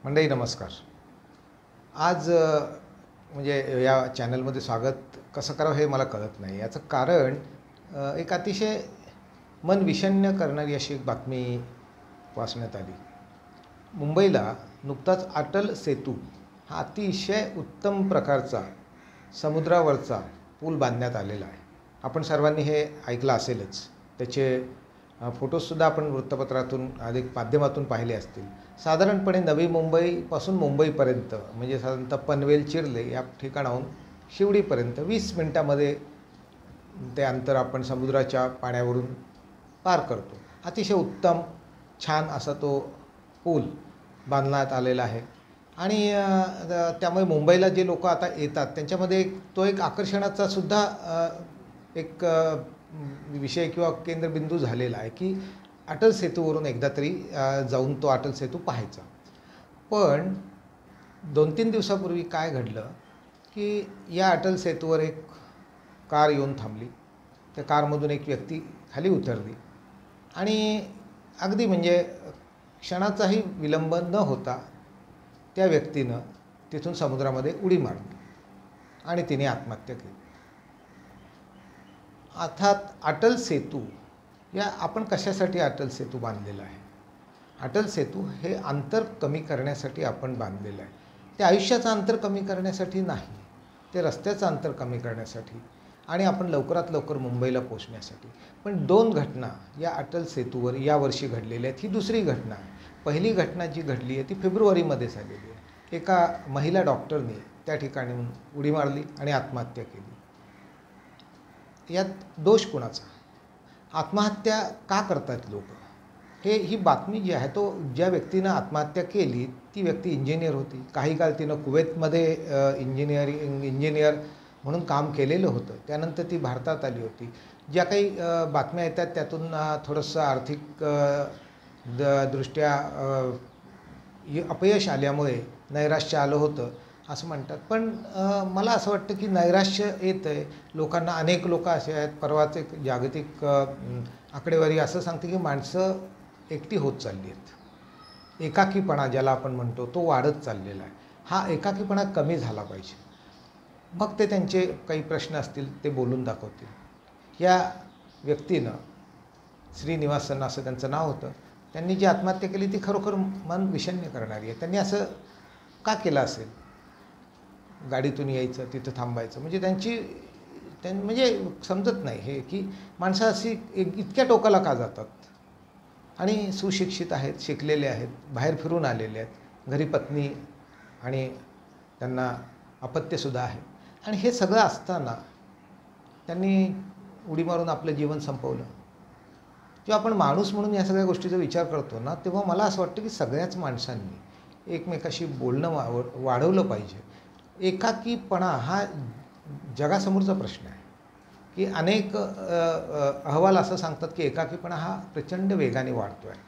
मंडळी नमस्कार. आज म्हणजे या चॅनलमध्ये स्वागत कसं करावं हे मला कळत नाही. याचं कारण एक अतिशय मन विषण्ण करणारी अशी एक बातमी वाचण्यात आली. मुंबईला नुकताच अटल सेतू हा अतिशय उत्तम प्रकारचा समुद्रावरचा पूल बांधण्यात आलेला आहे. आपण सर्वांनी हे ऐकलं असेलच. त्याचे फोटोजसुद्धा आपण वृत्तपत्रातून अधिक माध्यमातून पाहिले असतील. साधारणपणे नवी मुंबईपासून मुंबईपर्यंत म्हणजे साधारणतः पनवेल चिर्ले या ठिकाणाहून शिवडीपर्यंत 20 मिनिटामध्ये ते अंतर आपण समुद्राच्या पाण्यावरून पार करतो. अतिशय उत्तम छान असा तो पूल बांधण्यात आलेला आहे. आणि त्यामुळे मुंबईला जे लोक आता येतात त्यांच्यामध्ये तो एक आकर्षणाचा सुद्धा एक विषय किंवा केंद्रबिंदू झालेला आहे की अटल सेतूवरून एकदा तरी जाऊन तो अटल सेतू पाहायचा. पण 2-3 दिवसापूर्वी काय घडलं की या अटल सेतूवर एक कार येऊन थांबली. त्या कारमधून एक व्यक्ती खाली उतरली आणि अगदी म्हणजे क्षणाचाही विलंब न होता त्या व्यक्तीनं तिथून समुद्रामध्ये उडी मारली आणि तिने आत्महत्या केली. अर्थात अटल सेतू या आपण कशासाठी अटल सेतू बांधलेला आहे? अटल सेतू हे अंतर कमी करण्यासाठी आपण बांधलेलं आहे. ते आयुष्याचं अंतर कमी करण्यासाठी नाही, ते रस्त्याचं अंतर कमी करण्यासाठी आणि आपण लवकरात लवकर मुंबईला पोचण्यासाठी. पण 2 घटना या अटल सेतूवर यावर्षी घडलेल्या आहेत. ही दुसरी घटना आहे. पहिली घटना जी घडली आहे ती फेब्रुवारीमध्ये झालेली आहे. एका महिला डॉक्टरने त्या ठिकाणी उडी मारली आणि आत्महत्या केली. यात दोष कुणाचा? आत्महत्या का करतात लोक? ही बातमी जी आहे तो ज्या व्यक्तीनं आत्महत्या केली ती व्यक्ती इंजिनियर होती. काही काळ तिनं कुवेतमध्ये इंजिनियर म्हणून काम केलेलं होतं. त्यानंतर ती भारतात आली होती. ज्या काही बातम्या येतात त्यातून थोडंसं आर्थिक दृष्ट्या अपयश आल्यामुळे नैराश्य आलं होतं असं म्हणतात. पण मला असं वाटतं की नैराश्य येतं आहे लोकांना. अनेक लोक असे आहेत. परवाच एक जागतिक आकडेवारी असं सांगते की माणसं एकटी होत चालली आहेत. एकाकीपणा ज्याला आपण म्हणतो तो वाढत चाललेला आहे. हा एकाकीपणा कमी झाला पाहिजे. मग ते त्यांचे काही प्रश्न असतील ते बोलून दाखवतील. या व्यक्तीनं श्रीनिवासन असं त्यांचं नाव होतं. त्यांनी जी आत्महत्या केली ती खरोखर मन विषण्ण करणारी आहे. त्यांनी असं का केलं असेल? गाडीतून यायचं तिथं थांबायचं म्हणजे म्हणजे समजत नाही हे की माणसं अशी इतक्या टोकाला का जातात? आणि सुशिक्षित आहेत, शिकलेले आहेत, बाहेर फिरून आलेले आहेत, घरी पत्नी आणि त्यांना अपत्यसुद्धा आहे. आणि हे सगळं असताना त्यांनी उडी मारून आपलं जीवन संपवलं. जेव्हा आपण माणूस म्हणून या सगळ्या गोष्टीचा विचार करतो ना तेव्हा मला असं वाटतं की सगळ्याच माणसांनी एकमेकाशी बोलणं वाढवलं पाहिजे. एकाकीपणा हा जगासमोरचा प्रश्न आहे की अनेक अहवाल असं सांगतात की एकाकीपणा हा प्रचंड वेगाने वाढतो आहे.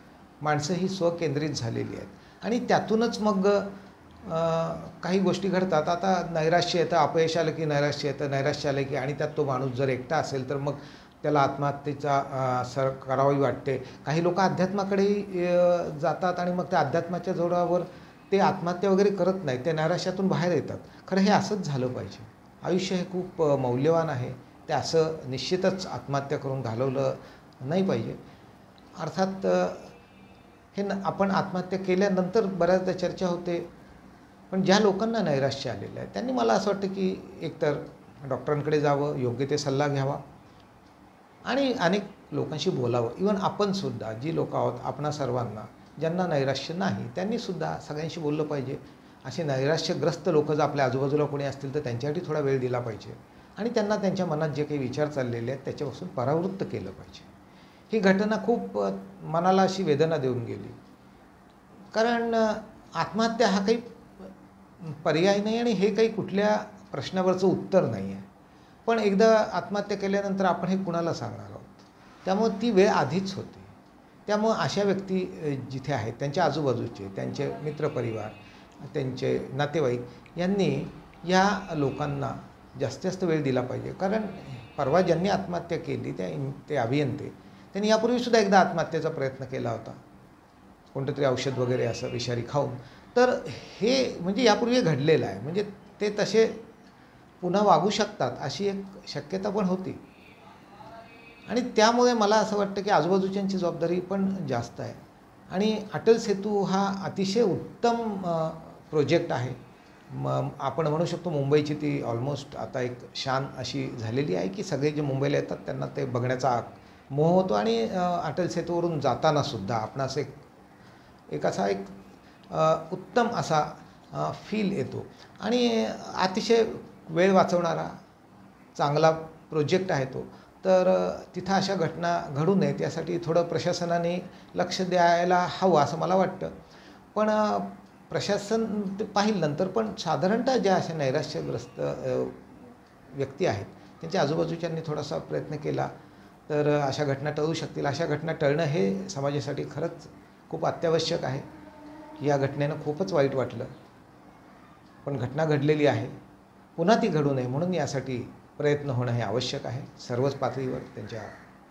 माणसं ही स्वकेंद्रित झालेली आहेत आणि त्यातूनच मग काही गोष्टी घडतात. आता नैराश्य येतं, अपयश आलं की नैराश्य येतं, नैराश्य आलं की आणि त्यात तो माणूस जर एकटा असेल तर मग त्याला आत्महत्येचा करावी वाटते. काही लोक अध्यात्माकडेही जातात आणि मग त्या अध्यात्माच्या जोरावर ते आत्महत्या वगैरे करत नाहीत. ते नैराश्यातून बाहेर येतात. खरं हे असंच झालं पाहिजे. आयुष्य हे खूप मौल्यवान आहे. ते असं निश्चितच आत्महत्या करून घालवलं नाही पाहिजे. अर्थात आपण आत्महत्या केल्यानंतर बऱ्याचदा चर्चा होते. पण ज्या लोकांना नैराश्य आलेलं आहे त्यांनी मला असं वाटतं की एकतर डॉक्टरांकडे जावं, योग्य ते सल्ला घ्यावा आणि अनेक लोकांशी बोलावं. इवन आपणसुद्धा जी लोक आहोत आपणा सर्वांना ज्यांना नैराश्य नाही त्यांनीसुद्धा सगळ्यांशी बोललं पाहिजे. असे नैराश्यग्रस्त लोक जर आपल्या आजूबाजूला कोणी असतील तर त्यांच्यासाठी थोडा वेळ दिला पाहिजे आणि त्यांना त्यांच्या मनात जे काही विचार चाललेले आहेत त्याच्यापासून परावृत्त केलं पाहिजे. ही घटना खूप मनाला अशी वेदना देऊन गेली. कारण आत्महत्या हा काही पर्याय नाही आणि हे काही कुठल्या प्रश्नावरचं उत्तर नाही आहे. पण एकदा आत्महत्या केल्यानंतर आपण हे कुणाला सांगणार आहोत? त्यामुळे ती वेळ आधीच होती. त्यामुळं अशा व्यक्ती जिथे आहेत त्यांच्या आजूबाजूचे, त्यांचे मित्रपरिवार, त्यांचे नातेवाईक यांनी या लोकांना जास्तीत जास्त वेळ दिला पाहिजे. कारण परवा ज्यांनी आत्महत्या केली ते अभियंते त्यांनी यापूर्वीसुद्धा एकदा आत्महत्येचा प्रयत्न केला होता. कोणतं तरी औषध वगैरे असं विषारी खाऊन. तर हे म्हणजे यापूर्वी घडलेलं आहे, म्हणजे ते तसे पुन्हा वागू शकतात अशी एक शक्यता पण होती. आणि त्यामुळे मला असं वाटतं की आजूबाजूच्यांची जबाबदारी पण जास्त आहे. आणि अटल सेतू हा अतिशय उत्तम प्रोजेक्ट आहे. मग आपण म्हणू शकतो मुंबईची ती ऑलमोस्ट आता एक शान अशी झालेली आहे की सगळे जे मुंबईला येतात त्यांना ते बघण्याचा मोह होतो. आणि अटल सेतूवरून जातानासुद्धा आपणास एक एक असा एक उत्तम असा फील येतो. आणि अतिशय वेळ वाचवणारा चांगला प्रोजेक्ट आहे तो. तर तिथं अशा घटना घडू नयेत यासाठी थोडं प्रशासनाने लक्ष द्यायला हवं असं मला वाटतं. पण प्रशासन ते पाहिलं नंतर, पण साधारणतः ज्या अशा नैराश्यग्रस्त व्यक्ती आहेत त्यांच्या आजूबाजूच्यांनी थोडासा प्रयत्न केला तर अशा घटना टळू शकतील. अशा घटना टळणं हे समाजासाठी खरंच खूप अत्यावश्यक आहे. या घटनेनं खूपच वाईट वाटलं, पण घटना घडलेली आहे. पुन्हा ती घडू नये म्हणून यासाठी प्रयत्न होणं हे आवश्यक आहे, सर्वच पातळीवर, त्यांच्या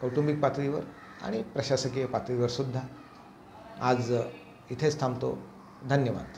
कौटुंबिक पातळीवर आणि प्रशासकीय पातळीवर सुद्धा. आज इथेच थांबतो. धन्यवाद.